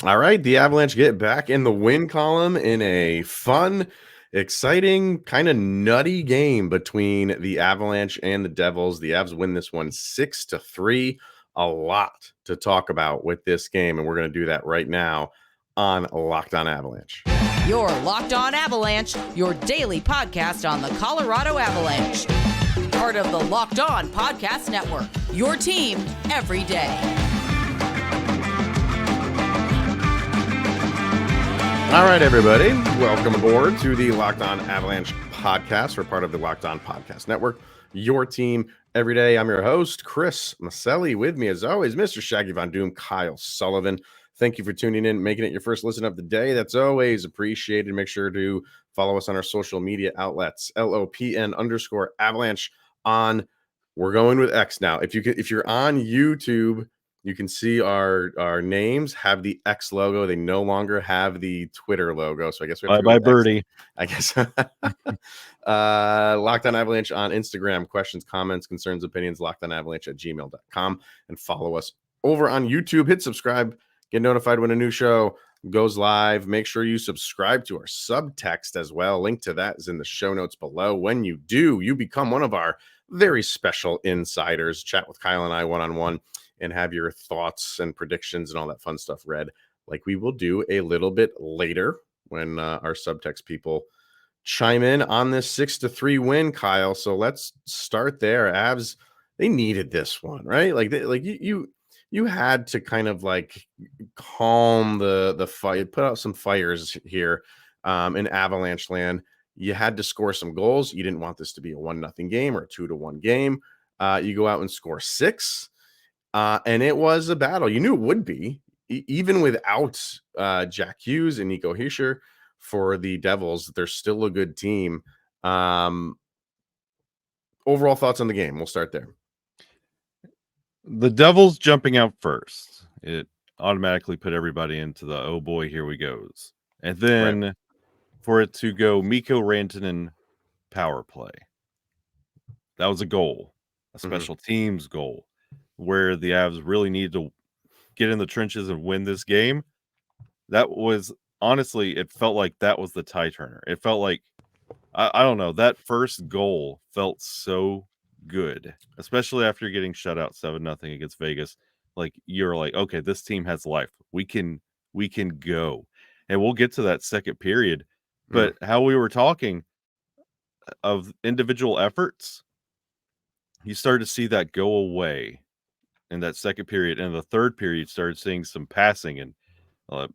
All right, the Avalanche get back in the win column in a fun, exciting, kind of nutty game between the Avalanche and the Devils. The Avs win this one 6-3. A lot to talk about with this game, and we're going to do that right now on Locked On Avalanche. Your Locked On Avalanche, your daily podcast on the Colorado Avalanche. Part of the Locked On Podcast Network, your team every day. All right, everybody. Welcome aboard to the Locked On Avalanche podcast. We're part of the Locked On Podcast Network, your team every day. I'm your host, Chris Maselli. With me, as always, Mr. Shaggy Von Doom, Kyle Sullivan. Thank you for tuning in, making it your first listen of the day. That's always appreciated. Make sure to follow us on our social media outlets, LOPN_Avalanche on. We're going with X now. If you're on YouTube, you can see our names have the X logo. They no longer have the Twitter logo. So I guess we have to go with Birdie. X. I guess. Locked On Avalanche on Instagram. Questions, comments, concerns, opinions, lockedonavalanche@gmail.com. And follow us over on YouTube. Hit subscribe. Get notified when a new show goes live. Make sure you subscribe to our subtext as well. Link to that is in the show notes below. When you do, you become one of our very special insiders. Chat with Kyle and I one-on-one and have your thoughts and predictions and all that fun stuff read, like we will do a little bit later when our subtext people chime in on this 6-3 win, Kyle. So let's start there. Avs, they needed this one, right? You had to kind of like calm the fight, put out some fires here in Avalanche land. You had to score some goals. You didn't want this to be a 1-0 game or a 2-1 game. You go out and score 6. And it was a battle. You knew it would be, even without Jack Hughes and Nico Hischier for the Devils. They're still a good team. Overall thoughts on the game? We'll start there. The Devils jumping out first. It automatically put everybody into the, oh boy, here we goes. And then for it to go Mikko Rantanen power play. That was a goal, a special teams goal, where the Avs really needed to get in the trenches and win this game. That was, honestly, it felt like that was the tie turner. It felt like, I don't know, that first goal felt so good, especially after getting shut out 7-0 against Vegas. Like, you're like, okay, this team has life. We can go. And we'll get to that second period. But how we were talking of individual efforts, you started to see that go away in that second period. And the third period started seeing some passing and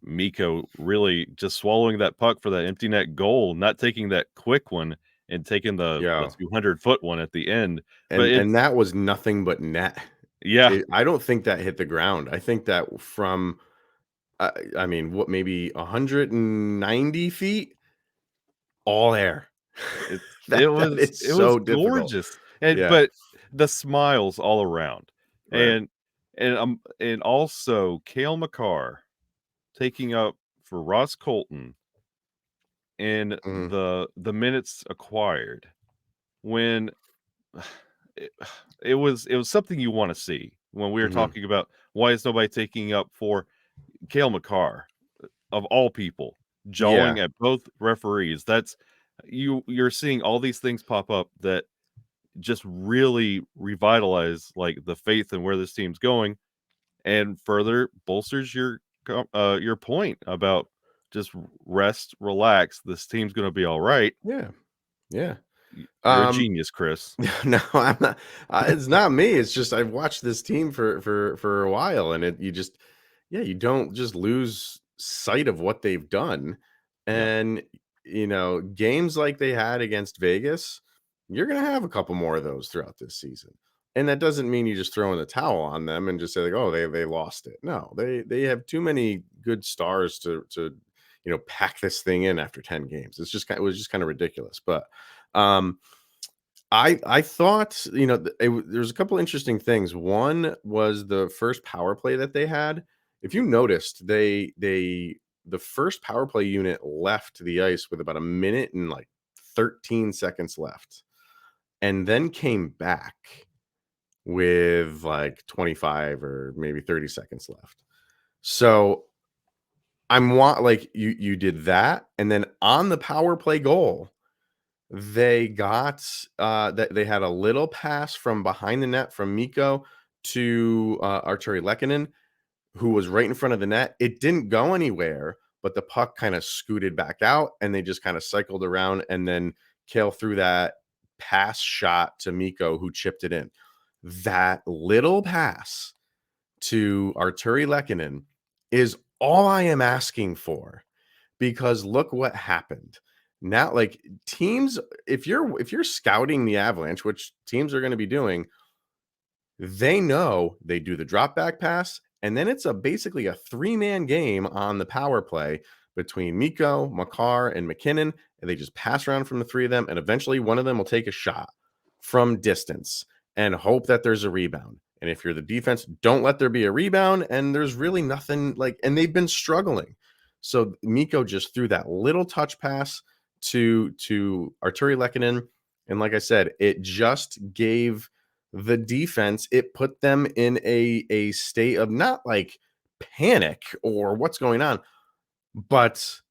Mikko really just swallowing that puck for that empty net goal, not taking that quick one and taking the 200-foot one at the end. And that was nothing but net. Yeah. I don't think that hit the ground. I think that from, maybe 190 feet, all air. It was gorgeous. But the smiles all around. Right. And also Cale Makar taking up for Ross Colton in the minutes acquired, when it was something you want to see when we were talking about why is nobody taking up for Cale Makar, of all people, jawing at both referees. That's you're seeing all these things pop up that just really revitalize like the faith in where this team's going, and further bolsters your point about just rest, relax. This team's going to be all right. Yeah. You're a genius, Chris. No, I'm not. It's not me. It's just I've watched this team for a while, and you don't just lose sight of what they've done. And games like they had against Vegas, you're gonna have a couple more of those throughout this season. And that doesn't mean you just throw in the towel on them and just say like, oh, they lost it. No, they have too many good stars to pack this thing in after 10 games. It was just kind of ridiculous. But I thought there's a couple interesting things. One was the first power play that they had. If you noticed, the first power play unit left the ice with about a minute and like 13 seconds left, and then came back with like 25 or maybe 30 seconds left. So like you did that, and then on the power play goal, they got that they had a little pass from behind the net from Mikko to Arturi Lehkonen, who was right in front of the net. It didn't go anywhere, but the puck kind of scooted back out, and they just kind of cycled around, and then Kale threw that pass shot to Mikko, who chipped it in. That little pass to Arturi Lehkonen is all I am asking for, because look what happened. Now, like, teams, if you're scouting the Avalanche, which teams are going to be doing, they know they do the drop back pass, and then it's basically a 3-man game on the power play between Mikko, Makar, and McKinnon, and they just pass around from the three of them, and eventually one of them will take a shot from distance and hope that there's a rebound. And if you're the defense, don't let there be a rebound, and there's really nothing like, and they've been struggling. So Mikko just threw that little touch pass to Arturi Lehkonen, and like I said, it just gave the defense, it put them in a state of not like panic or what's going on, but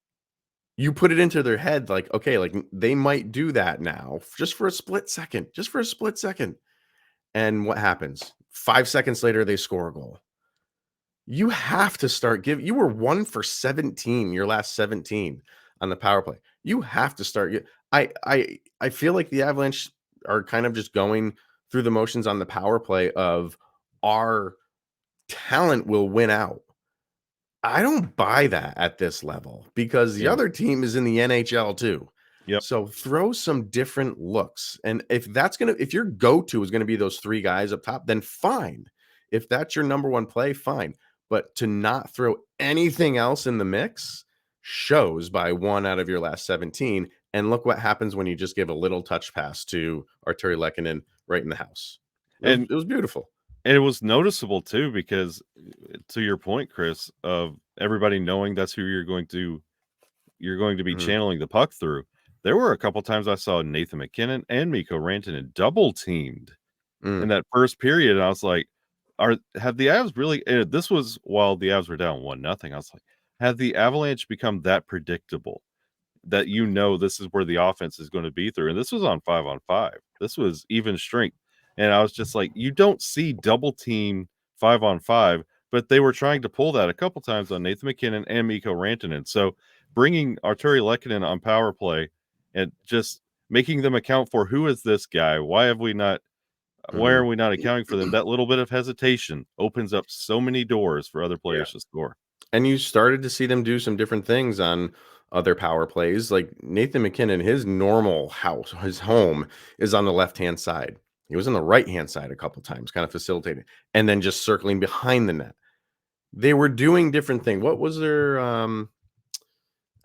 you put it into their head like, okay, like they might do that now just for a split second, And what happens? 5 seconds later, they score a goal. You have to start you were 1 for 17, your last 17 on the power play. You have to start. I feel like the Avalanche are kind of just going through the motions on the power play of our talent will win out. I don't buy that at this level, because the other team is in the NHL too. Yep. So throw some different looks. And if your go-to is going to be those 3 guys up top, then fine. If that's your number one play, fine. But to not throw anything else in the mix shows by 1 out of your last 17. And look what happens when you just give a little touch pass to Arturi Lehkonen right in the house. It was beautiful. And it was noticeable too, because to your point, Chris, of everybody knowing that's who you're going to be channeling the puck through. There were a couple times I saw Nathan McKinnon and Mikko Rantanen double teamed in that first period, and I was like, have the Avs really? This was while the Avs were down 1-0. I was like, have the Avalanche become that predictable that this is where the offense is going to be through? And this was on 5-on-5. This was even strength. And I was just like, you don't see double team 5-on-5, but they were trying to pull that a couple times on Nathan McKinnon and Mikko Rantanen. So bringing Arturi Lehkonen on power play and just making them account for, who is this guy? Why are we not accounting for them? That little bit of hesitation opens up so many doors for other players to score. And you started to see them do some different things on other power plays. Like Nathan McKinnon, his normal house, his home is on the left-hand side. He was on the right-hand side a couple times, kind of facilitating, and then just circling behind the net. They were doing different things. What was their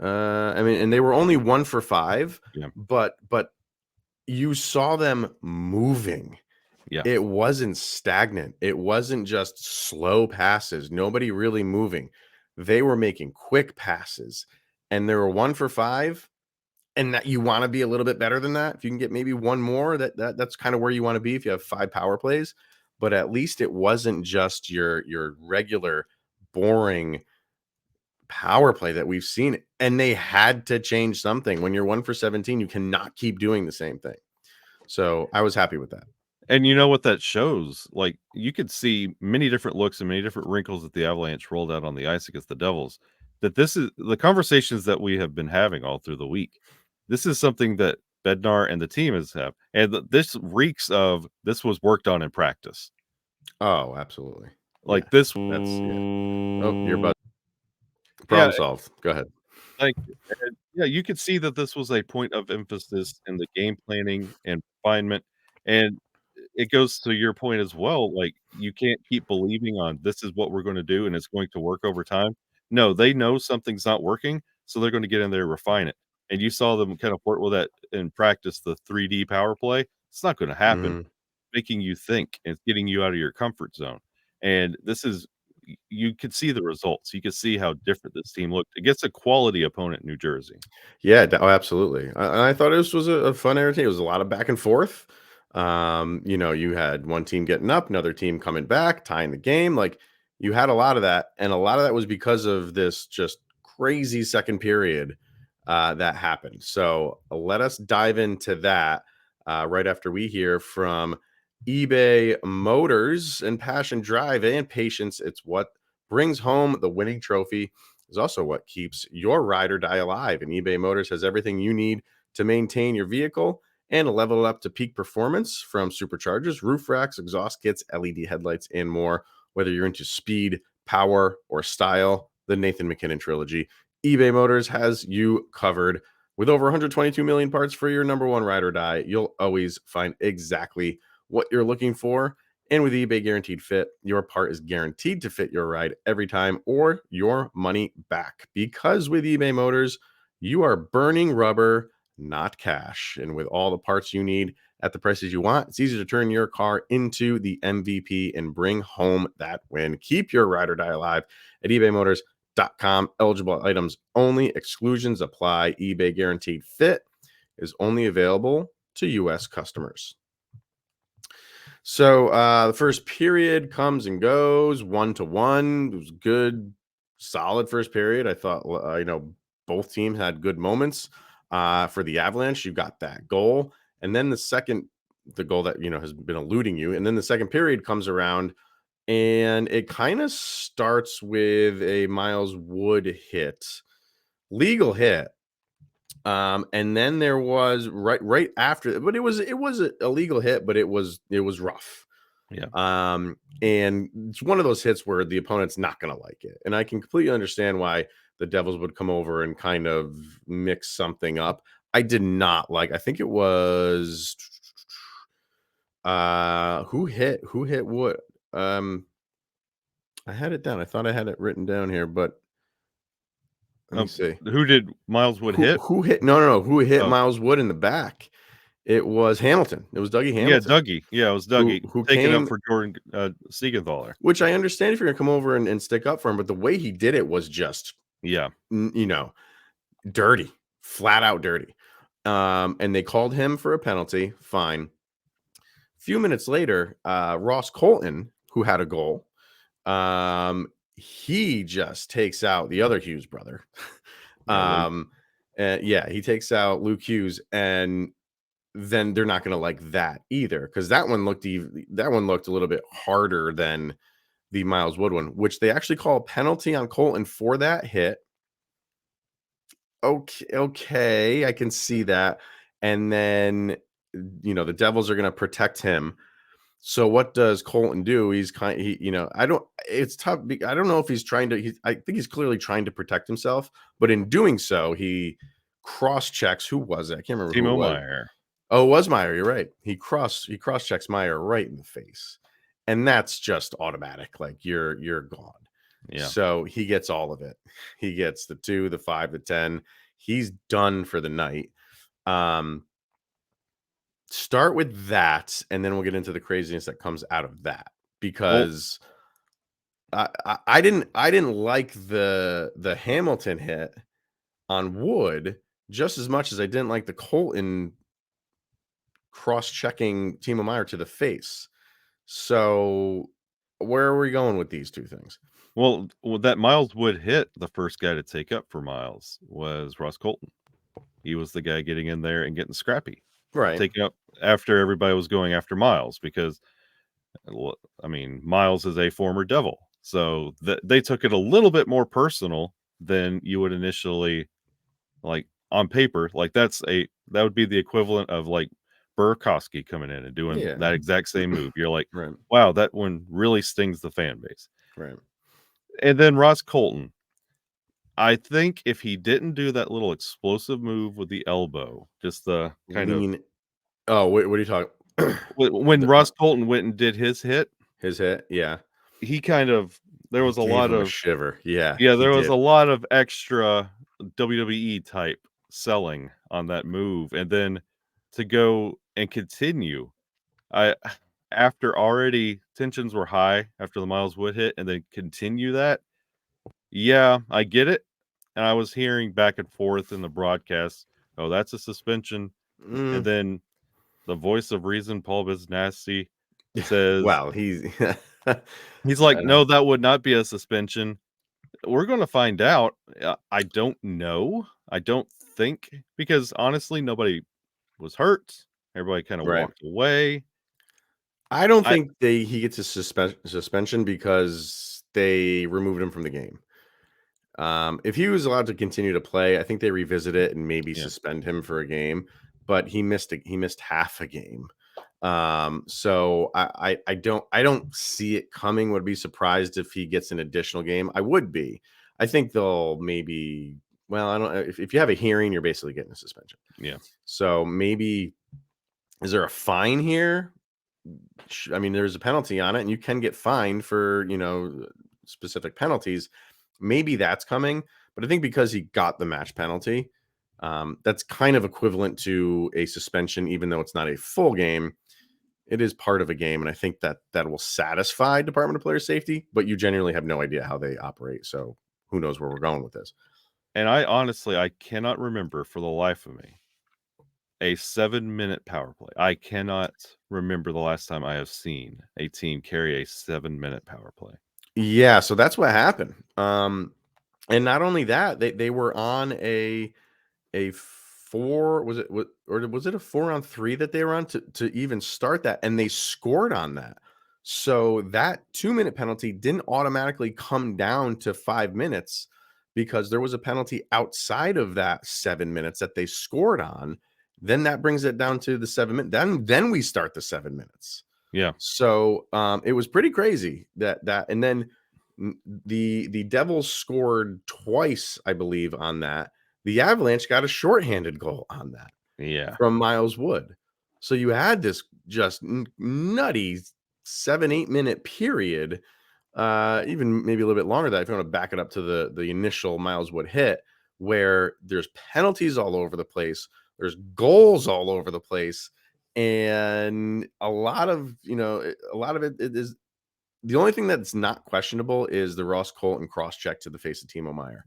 and they were only 1 for 5, but you saw them moving. Yeah. It wasn't stagnant. It wasn't just slow passes. Nobody really moving. They were making quick passes, and they were 1 for 5. And that you want to be a little bit better than that. If you can get maybe 1 more, that's kind of where you want to be if you have 5 power plays. But at least it wasn't just your regular boring power play that we've seen. And they had to change something. When you're 1 for 17, you cannot keep doing the same thing. So I was happy with that. And you know what that shows? Like, you could see many different looks and many different wrinkles that the Avalanche rolled out on the ice against the Devils. That this is the conversations that we have been having all through the week. This is something that Bednar and the team have. And this reeks of, this was worked on in practice. Oh, absolutely. Like this. That's, Oh, your butt. Problem solved. Go ahead. Thank you. And, you could see that this was a point of emphasis in the game planning and refinement. And it goes to your point as well. Like, you can't keep believing on, this is what we're going to do and it's going to work over time. No, they know something's not working, so they're going to get in there and refine it. And you saw them kind of flirt with that in practice, the 3D power play. It's not going to happen. Making you think and getting you out of your comfort zone. And this is, you could see the results. You could see how different this team looked against a quality opponent in New Jersey. Yeah, absolutely. I thought this was a fun entertainment. It was a lot of back and forth. You had one team getting up, another team coming back, tying the game. Like, you had a lot of that. And a lot of that was because of this just crazy second period that happened. So let us dive into that right after we hear from eBay Motors. And passion, drive, and patience, it's what brings home the winning trophy, is also what keeps your ride or die alive. And eBay Motors has everything you need to maintain your vehicle and level it up to peak performance, from superchargers, roof racks, exhaust kits, LED headlights, and more. Whether you're into speed, power, or style, the Nathan McKinnon trilogy, eBay Motors has you covered. With over 122 million parts for your number one ride or die, you'll always find exactly what you're looking for. And with eBay Guaranteed Fit, your part is guaranteed to fit your ride every time, or your money back. Because with eBay Motors, you are burning rubber, not cash. And with all the parts you need at the prices you want, it's easy to turn your car into the MVP and bring home that win. Keep your ride or die alive at ebaymotors.com. Eligible items only. Exclusions apply. eBay Guaranteed Fit is only available to U.S. customers. So the first period comes and goes 1-1. It was good, solid first period. I thought, both teams had good moments. For the Avalanche, you got that goal. And then the goal that, has been eluding you. And then the second period comes around, and it kind of starts with a Miles Wood hit, legal hit. And then there was right after, but it was a legal hit, but it was rough. Yeah. And it's one of those hits where the opponent's not going to like it. And I can completely understand why the Devils would come over and kind of mix something up. I did not like, I think it was, who hit Wood? I had it down. I thought I had it written down here, but let me see. Who did Miles Wood hit? Who hit? No. Who hit Miles Wood in the back? It was Hamilton. It was Dougie Hamilton. Yeah, Dougie. Yeah, it was Dougie. Who taking came up for Jordan Siegenthaler. Which I understand if you're going to come over and stick up for him, but the way he did it was just, dirty, flat out dirty. And they called him for a penalty. Fine. A few minutes later, Ross Colton, who had a goal, he just takes out the other Hughes brother. He takes out Luke Hughes, and then they're not going to like that either, because that one looked a little bit harder than the Miles Wood one, which they actually call a penalty on Colton for that hit. Okay, I can see that. And then the Devils are going to protect him. So what does Colton do? It's tough. I don't know if he's trying to, I think he's clearly trying to protect himself, but in doing so, he cross-checks. Who was it? I can't remember. Timo Meier. Oh, it was Meier. You're right. He cross-checks Meier right in the face. And that's just automatic. Like you're gone. Yeah. So he gets all of it. He gets the 2, the 5, the 10. He's done for the night. Start with that, and then we'll get into the craziness that comes out of that, because I didn't like the Hamilton hit on Wood just as much as I didn't like the Colton cross-checking Timo Meier to the face. So where are we going with these two things? Well, that Miles Wood hit, the first guy to take up for Miles was Ross Colton. He was the guy getting in there and getting scrappy. Right. Taking up after everybody was going after Miles, because Miles is a former Devil. So they took it a little bit more personal than you would initially, like, on paper. Like that would be the equivalent of like Burakovsky coming in and doing that exact same move. You're like, right. Wow, that one really stings the fan base. Right. And then Ross Colton, I think if he didn't do that little explosive move with the elbow, just the kind of... Oh, what are you talking? When Ross Colton went and did his hit, yeah, he kind of... There was a lot of shiver. Yeah, there was a lot of extra WWE type selling on that move, and then to go and continue, after already tensions were high after the Miles Wood hit, and then continue that. Yeah, I get it. And I was hearing back and forth in the broadcast, oh, that's a suspension. And then the voice of reason, Paul Biznasty, says, well, he's like, no, that would not be a suspension. We're going to find out. I don't know. I don't think, because honestly, nobody was hurt. Everybody kind of Right. walked away. I don't I think he gets a suspension because they removed him from the game. If he was allowed to continue to play, I think they revisit it and maybe Yeah. suspend him for a game. But he missed half a game. So I don't see it coming. Would be surprised if he gets an additional game. I would be. I think they'll maybe. Well, I don't. If you have a hearing, you're basically getting a suspension. Yeah. So maybe is there a fine here? I mean, there's a penalty on it, and you can get fined for specific penalties. Maybe that's coming, but I think because he got the match penalty, that's kind of equivalent to a suspension, even though it's not a full game. It is part of a game, and I think that will satisfy Department of Player Safety. But you genuinely have no idea how they operate, so who knows where we're going with this? And I cannot remember for the life of me a 7-minute power play. I cannot remember the last time I have seen a team carry a 7-minute power play. Yeah, so that's what happened. And not only that, they were on a four, or was it a 4-on-3 that they were on to even start that, and they scored on that. So that 2-minute penalty didn't automatically come down to 5 minutes because there was a penalty outside of that 7 minutes that they scored on. Then that brings it down to the 7 minutes. Then we start the 7 minutes. Yeah. So it was pretty crazy that and then the Devils scored twice, I believe, on that. The Avalanche got a shorthanded goal on that Yeah. from Miles Wood. So you had this just nutty 7-8 minute period, even maybe a little bit longer, that if you want to back it up to the initial Miles Wood hit, where there's penalties all over the place, there's goals all over the place, and a lot of it is. The only thing that's not questionable is the Ross Colton cross check to the face of Timo Meier.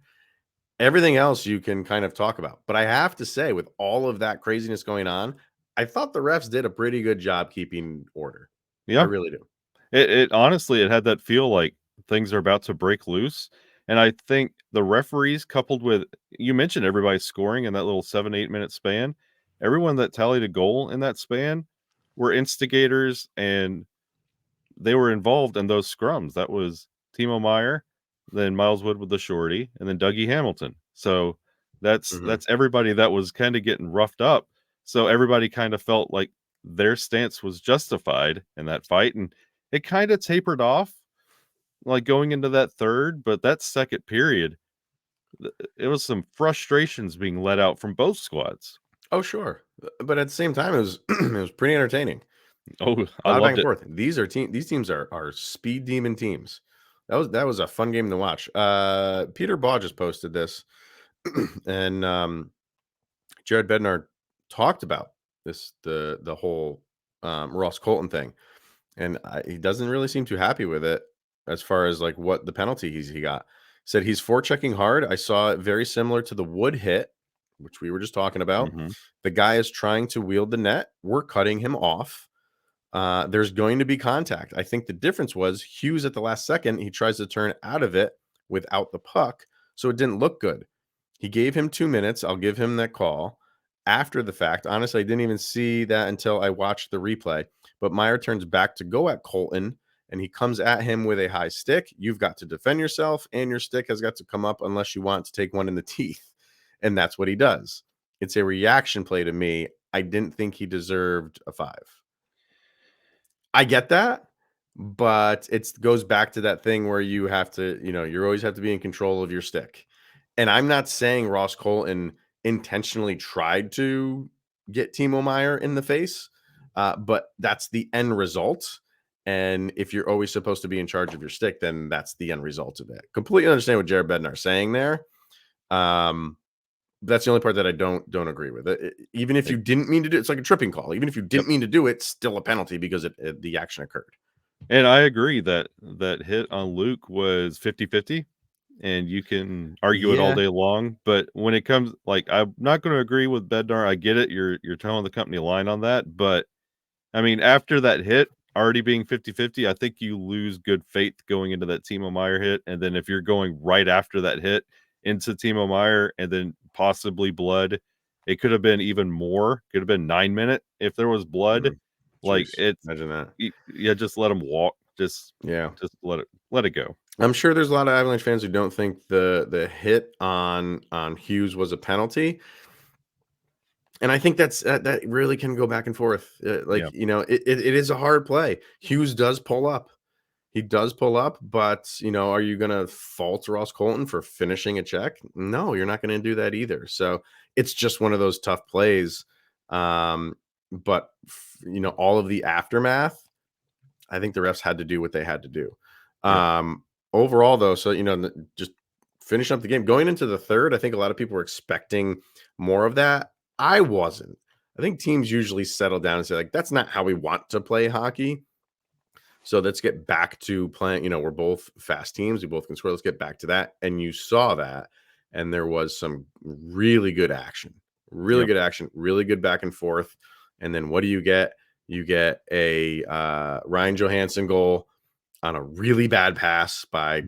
Everything else you can kind of talk about. But I have to say, with all of that craziness going on, I thought the refs did a pretty good job keeping order. I Yeah. really do. It honestly, it had that feel like things are about to break loose. And I think the referees, coupled with, you mentioned everybody scoring in that little 7-8 minute span, everyone that tallied a goal in that span were instigators, and they were involved in those scrums. That was Timo Meier, then Miles Wood with the shorty, and then Dougie Hamilton. So that's everybody that was kind of getting roughed up. So everybody kind of felt like their stance was justified in that fight, and it kind of tapered off, like going into that third. But that second period, it was some frustrations being let out from both squads. Oh, sure. But at the same time, it was it was pretty entertaining. Oh, A I lot of back loved and it. forth. These teams are speed demon teams. That was a fun game to watch. Peter Baugh just posted this, and Jared Bednar talked about the whole Ross Colton thing, and he doesn't really seem too happy with it as far as like what the penalty he got. Said he's forechecking hard. I saw it very similar to the Wood hit, which we were just talking about. Mhm. The guy is trying to wield the net. We're cutting him off. There's going to be contact. I think the difference was Hughes at the last second, he tries to turn out of it without the puck, so it didn't look good. He gave him 2 minutes. I'll give him that call after the fact. Honestly, I didn't even see that until I watched the replay. But Meyer turns back to go at Colton, and he comes at him with a high stick. You've got to defend yourself, and your stick has got to come up unless you want to take one in the teeth. And that's what he does. It's a reaction play to me. I didn't think he deserved a 5. I get that, but it goes back to that thing where you have to, you always have to be in control of your stick. And I'm not saying Ross Colton intentionally tried to get Timo Meier in the face, but that's the end result. And if you're always supposed to be in charge of your stick, then that's the end result of it. Completely understand what Jared Bednar is saying there. That's the only part that I don't agree with. Even if you didn't mean to do it, it's like a tripping call. Even if you didn't mean to do it, still a penalty because the action occurred. And I agree that that hit on Luke was 50-50, and you can argue it all Yeah. day long. But when it comes, like, I'm not going to agree with Bednar. I get it. You're telling the company line on that. But I mean, after that hit, already being 50-50, I think you lose good faith going into that Timo Meier hit. And then if you're going right after that hit into Timo Meier and then possibly blood, it could have been even more. Could have been 9 minutes if there was blood. Like Jeez, it's imagine that. yeah, just let him walk. Just Yeah. let it go. I'm sure there's a lot of Avalanche fans who don't think the hit on Hughes was a penalty. And I think that really can go back and forth. Yeah. It is a hard play. Hughes does pull up. He does pull up, but are you going to fault Ross Colton for finishing a check? No, you're not going to do that either. So it's just one of those tough plays. But all of the aftermath, I think the refs had to do what they had to do. Yeah. Overall, though, so just finishing up the game, going into the third, I think a lot of people were expecting more of that. I wasn't. I think teams usually settle down and say, like, that's not how we want to play hockey. So let's get back to playing. We're both fast teams. We both can score. Let's get back to that. And you saw that. And there was some really good action, really good back and forth. And then what do you get? You get a Ryan Johansson goal on a really bad pass by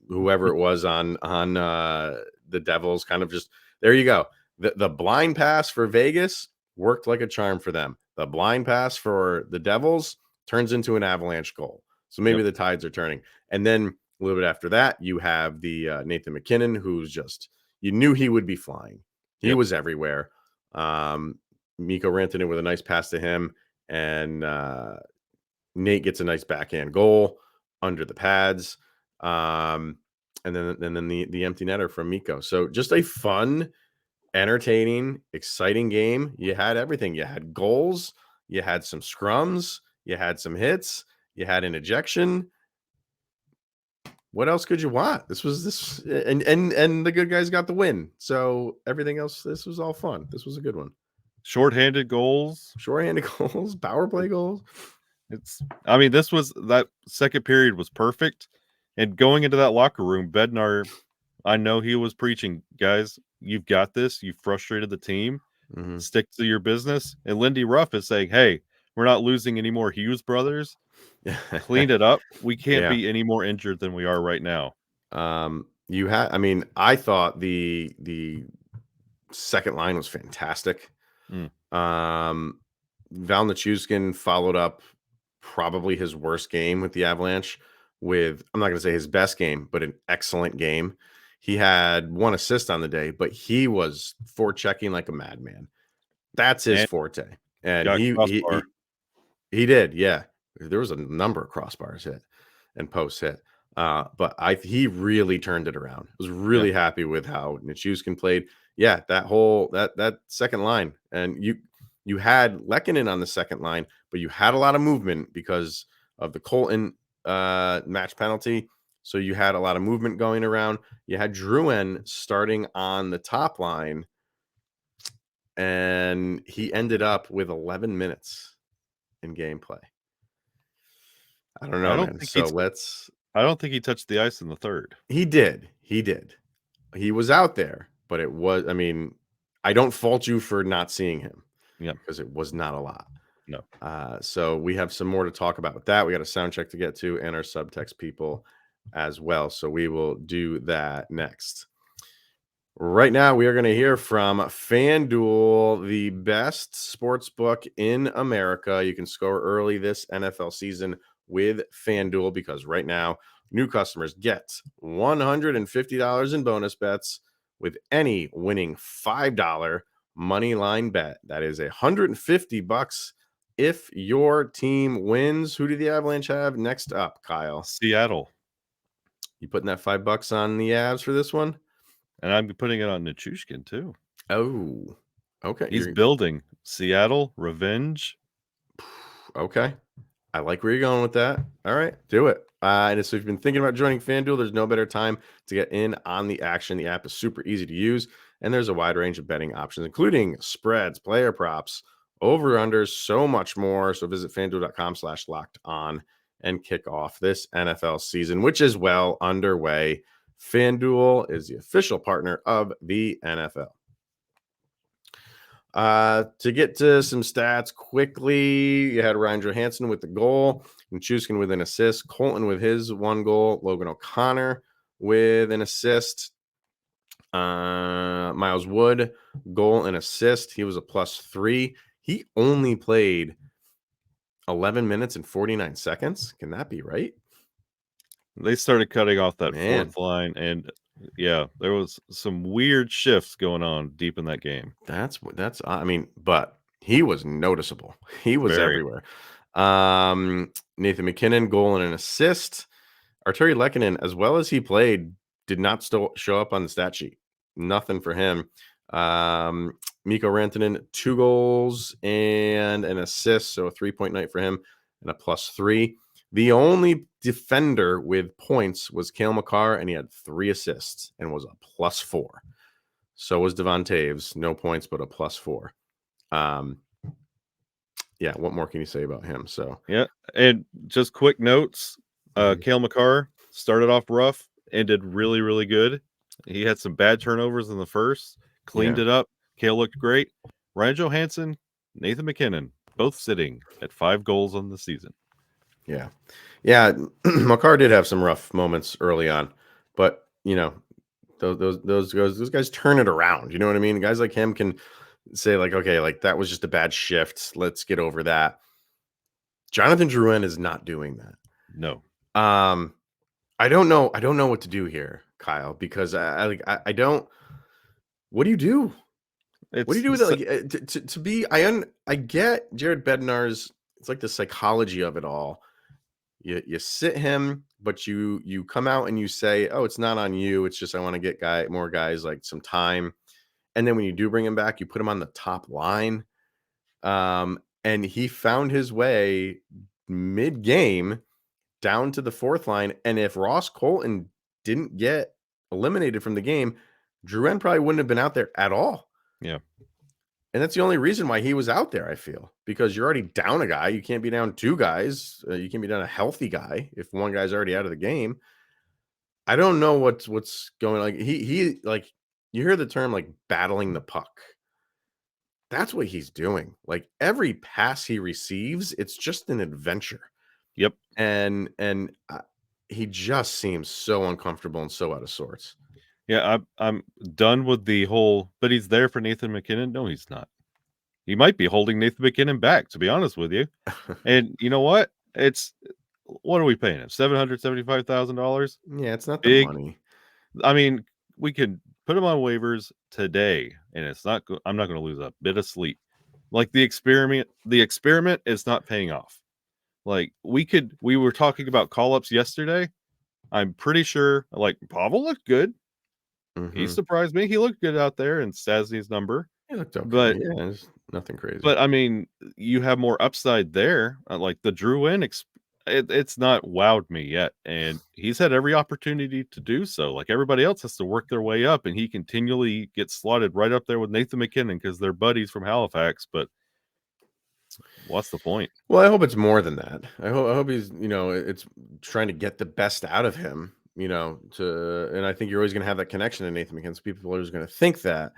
whoever it was on the Devils. Kind of just, there you go. The blind pass for Vegas worked like a charm for them. The blind pass for the Devils turns into an Avalanche goal. So maybe the tides are turning. And then a little bit after that, you have the Nathan McKinnon, who's just, you knew he would be flying. He was everywhere. Mikko Rantanen with a nice pass to him, and Nate gets a nice backhand goal under the pads. And then the empty netter from Mikko. So just a fun, entertaining, exciting game. You had everything. You had goals. You had some scrums. You had some hits. You had an ejection. What else could you want? This and the good guys got the win. So everything else, this was all fun. This was a good one. Shorthanded goals, power play goals. That second period was perfect. And going into that locker room, Bednar, I know he was preaching, guys, you've got this. You frustrated the team. Mm-hmm. Stick to your business. And Lindy Ruff is saying, hey, we're not losing any more Hughes brothers. Clean it up. We can't be any more injured than we are right now. I thought the second line was fantastic. Val Nichushkin followed up probably his worst game with the Avalanche with, I'm not going to say his best game, but an excellent game. He had 1 assist on the day, but he was forechecking like a madman. That's his forte. And he did. Yeah. There was a number of crossbars hit and posts hit. But he really turned it around. I was really happy with how Nichushkin played. Yeah, that second line. And you had Lehkonen on the second line, but you had a lot of movement because of the Colton match penalty. So you had a lot of movement going around. You had Drouin starting on the top line, and he ended up with 11 minutes in gameplay. I don't know, man. I don't think he touched the ice in the third. He did. He was out there, but I don't fault you for not seeing him. Yeah. Because it was not a lot. No. So we have some more to talk about with that. We got a sound check to get to and our subtext people as well. So we will do that next. Right now, we are going to hear from FanDuel, the best sports book in America. You can score early this NFL season with FanDuel because right now, new customers get $150 in bonus bets with any winning $5 money line bet. That is $150 if your team wins. Who do the Avalanche have next up, Kyle? Seattle. You putting that $5 on the Avs for this one? And I'm putting it on Nichushkin too. Oh, okay. He's building Seattle revenge. Okay. I like where you're going with that. All right, do it. And so if you've been thinking about joining FanDuel, there's no better time to get in on the action. The app is super easy to use, and there's a wide range of betting options, including spreads, player props, over-unders, so much more. So visit FanDuel.com/locked-on and kick off this NFL season, which is well underway. FanDuel is the official partner of the NFL. To get to some stats quickly, you had Ryan Johansson with the goal, and Chuskin with an assist, Colton with his 1 goal, Logan O'Connor with an assist, Miles Wood, goal and assist. He was a +3. He only played 11 minutes and 49 seconds. Can that be right? They started cutting off that Man. fourth line, and yeah, there was some weird shifts going on deep in that game. That's I mean, but he was noticeable. He was Very. everywhere. Nathan McKinnon, goal and an assist. Arturi Lehkonen, as well as he played, did not still show up on the stat sheet. Nothing for him. Mikko Rantanen, 2 goals and an assist, so a 3-point night for him and a +3. The only defender with points was Cale Makar, and he had 3 assists and was a +4. So was Devon Taves, no points, but a +4. Yeah, what more can you say about him? So yeah, and just quick notes. Cale Makar started off rough, ended really, really good. He had some bad turnovers in the first, cleaned it up. Cale looked great. Ryan Johansson, Nathan McKinnon, both sitting at 5 goals on the season. Yeah. Makar did have some rough moments early on, but those guys turn it around. You know what I mean? Guys like him can say like, okay, like that was just a bad shift. Let's get over that. Jonathan Drouin is not doing that. No. I don't know what to do here, Kyle, because I don't. What do you do? What do you do with it? Like to be? I get Jared Bednar's. It's like the psychology of it all. You sit him, but you come out and you say, oh, it's not on you. It's just I want to get more guys like some time. And then when you do bring him back, you put him on the top line. And he found his way mid-game down to the 4th line. And if Ross Colton didn't get eliminated from the game, Drouin probably wouldn't have been out there at all. Yeah. And that's the only reason why he was out there, I feel, because you're already down a guy. You can't be down 2 guys. You can't be down a healthy guy if one guy's already out of the game. I don't know what's going on. Like he like you hear the term like battling the puck. That's what he's doing. Like every pass he receives, it's just an adventure. Yep. And he just seems so uncomfortable and so out of sorts. Yeah, I'm done with the whole, but he's there for Nathan McKinnon. No, he's not. He might be holding Nathan McKinnon back, to be honest with you. And you know what? What are we paying him? $775,000? Yeah, it's not Big. the money. I mean, we could put him on waivers today, and I'm not going to lose a bit of sleep. Like the experiment is not paying off. Like we were talking about call-ups yesterday. I'm pretty sure like Pavel looked good. Mm-hmm. He surprised me. He looked good out there in Stasny's number. He looked okay. But yeah, there's nothing crazy. But I mean, you have more upside there. Like the Drouin, it's not wowed me yet, and he's had every opportunity to do so. Like everybody else has to work their way up, and he continually gets slotted right up there with Nathan McKinnon because they're buddies from Halifax. But what's the point? Well, I hope it's more than that. I hope he's, it's trying to get the best out of him, and I think you're always going to have that connection to Nathan McKinnon. So people are always going to think that.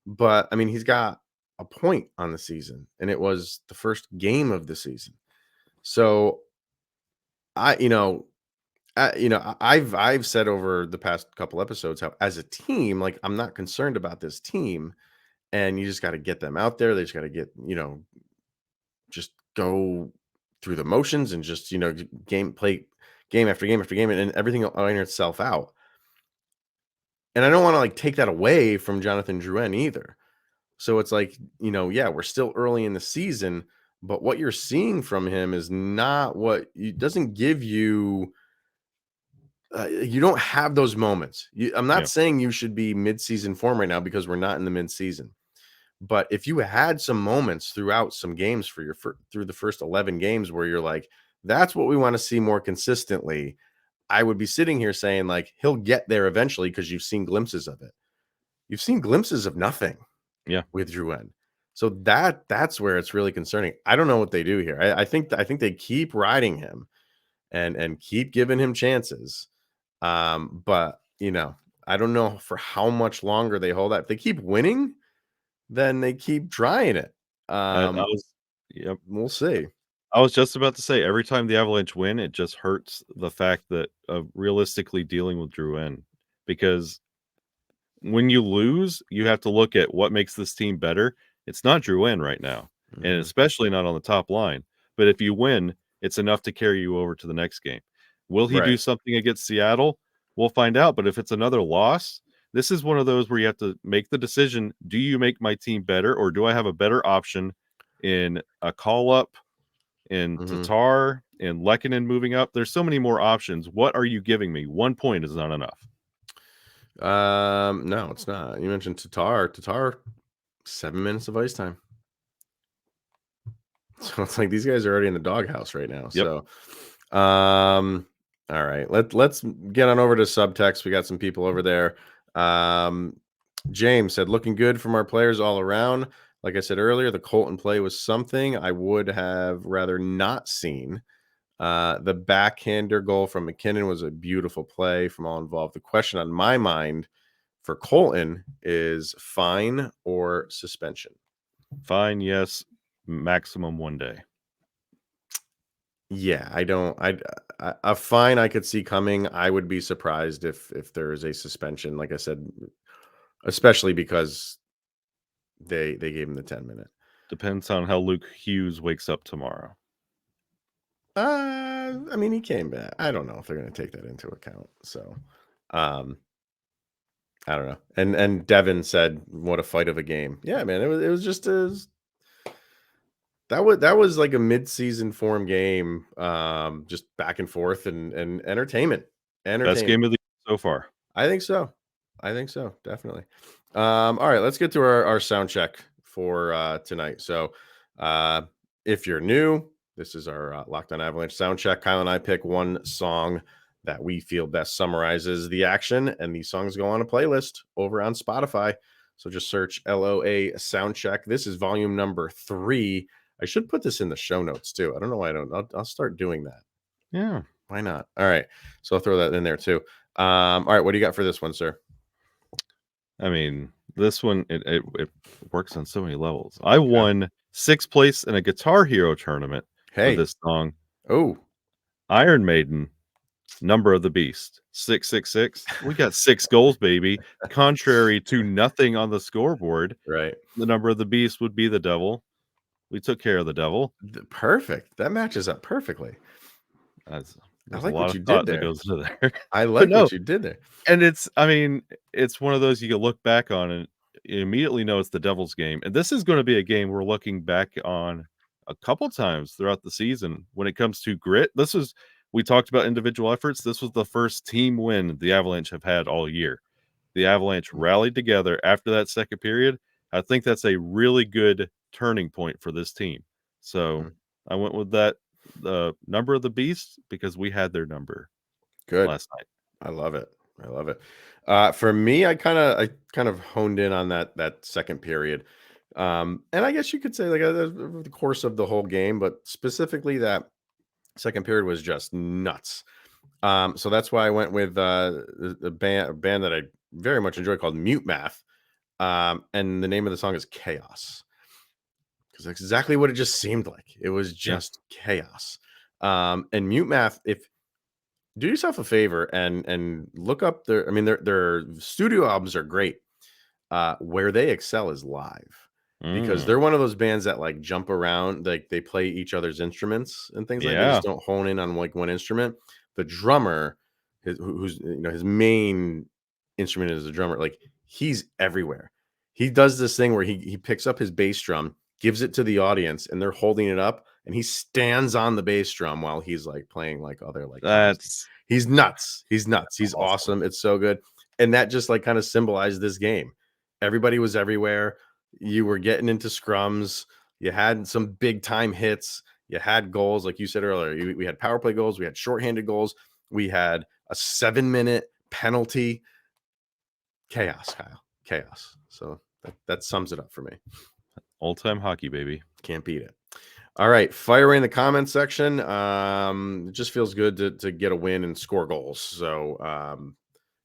But I mean, he's got a point on the season, and it was the first game of the season. So I've said over the past couple episodes how as a team, like I'm not concerned about this team, and you just got to get them out there. They just got to get, just go through the motions and just, play game after game after game, and everything will iron itself out. And I don't want to like take that away from Jonathan Drouin either. So it's like, we're still early in the season, but what you're seeing from him is not it doesn't give you. You don't have those moments. I'm not saying you should be mid-season form right now because we're not in the mid-season. But if you had some moments throughout some games through the first 11 games where you're like, that's what we want to see more consistently, I would be sitting here saying like, he'll get there eventually because you've seen glimpses of it. You've seen glimpses of nothing with Drouin. So that's where it's really concerning. I don't know what they do here. I think they keep riding him and keep giving him chances. But I don't know for how much longer they hold that. If they keep winning, then they keep trying it. Yep. We'll see. I was just about to say, every time the Avalanche win, it just hurts the fact that of realistically dealing with Drouin, because when you lose, you have to look at what makes this team better. It's not Drouin right now, and especially not on the top line. But if you win, it's enough to carry you over to the next game. Will he do Right. something against Seattle? We'll find out. But if it's another loss, this is one of those where you have to make the decision: do you make my team better, or do I have a better option in a call up, in Tatar, and Lehkonen moving up? There's so many more options. What are you giving me? 1 point is not enough. No, it's not. You mentioned Tatar, 7 minutes of ice time. So it's like these guys are already in the doghouse right now. Yep. So, all right, let's get on over to subtext. We got some people over there. James said, looking good from our players all around. Like I said earlier, the Colton play was something I would have rather not seen. The backhander goal from McKinnon was a beautiful play from all involved. The question on my mind for Colton is fine or suspension. Fine, yes. Maximum 1 day. Yeah, a fine I could see coming. I would be surprised if there is a suspension. Like I said, especially because they gave him the 10-minute. Depends on how Luke Hughes wakes up tomorrow. I mean, he came back. I don't know if they're going to take that into account. So, I don't know. And Devin said, "What a fight of a game!" Yeah, man. It was just that was like a mid-season form game. Just back and forth and entertainment. Best game of the year so far. I think so. Definitely. All right, let's get to our sound check for tonight. So, if you're new, this is our Locked On Avalanche sound check. Kyle and I pick one song that we feel best summarizes the action, and these songs go on a playlist over on Spotify. So just search LOA sound check. This is volume number 3. I should put this in the show notes too. I don't know why I don't. I'll start doing that. Yeah. Why not? All right. So I'll throw that in there too. All right. What do you got for this one, sir? I mean, this one, it works on so many levels. I won 6th place in a Guitar Hero tournament with this song. Oh, Iron Maiden, Number of the Beast, 666. We got 6 goals, baby. Contrary to nothing on the scoreboard, right. the Number of the Beast would be the devil. We took care of the devil. Perfect. That matches up perfectly. I like what you did there. That goes into there. I like what you did there. And it's one of those you can look back on and you immediately know it's the Devil's game. And this is going to be a game we're looking back on a couple times throughout the season when it comes to grit. We talked about individual efforts. This was the first team win the Avalanche have had all year. The Avalanche rallied together after that second period. I think that's a really good turning point for this team. So I went with that, the Number of the Beast, because we had their number last night. I love it. For me, I kind of honed in on that second period. And I guess you could say like the course of the whole game, but specifically that second period was just nuts. So that's why I went with a band that I very much enjoy called Mute Math. And the name of the song is Chaos. Because that's exactly what it just seemed like. It was just chaos. And Mute Math, do yourself a favor and look up their studio albums are great. Where they excel is live. Because they're one of those bands that like jump around, like they play each other's instruments and things like that. They just don't hone in on like one instrument. The drummer, who's his main instrument is a drummer, like he's everywhere. He does this thing where he picks up his bass drum, gives it to the audience, and they're holding it up, and he stands on the bass drum while he's like playing like other like he's nuts. He's awesome. It's so good. And that just like kind of symbolized this game. Everybody was everywhere. You were getting into scrums. You had some big time hits. You had goals, like you said earlier. We had power play goals. We had shorthanded goals. We had a 7-minute penalty. Chaos, Kyle. Chaos. So that sums it up for me. All-time hockey, baby. Can't beat it. All right, fire away in the comment section. It just feels good to get a win and score goals. So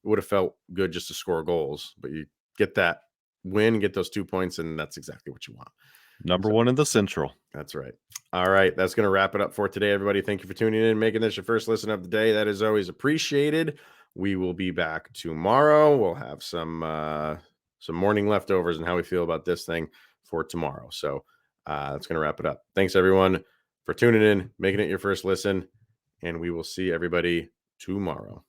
it would have felt good just to score goals, but you get that win, get those 2 points, and that's exactly what you want. Number one in the Central. That's right. All right. That's going to wrap it up for today, everybody. Thank you for tuning in, making this your first listen of the day. That is always appreciated. We will be back tomorrow. We'll have some morning leftovers and how we feel about this thing for tomorrow. So that's going to wrap it up. Thanks, everyone, for tuning in, making it your first listen, and we will see everybody tomorrow.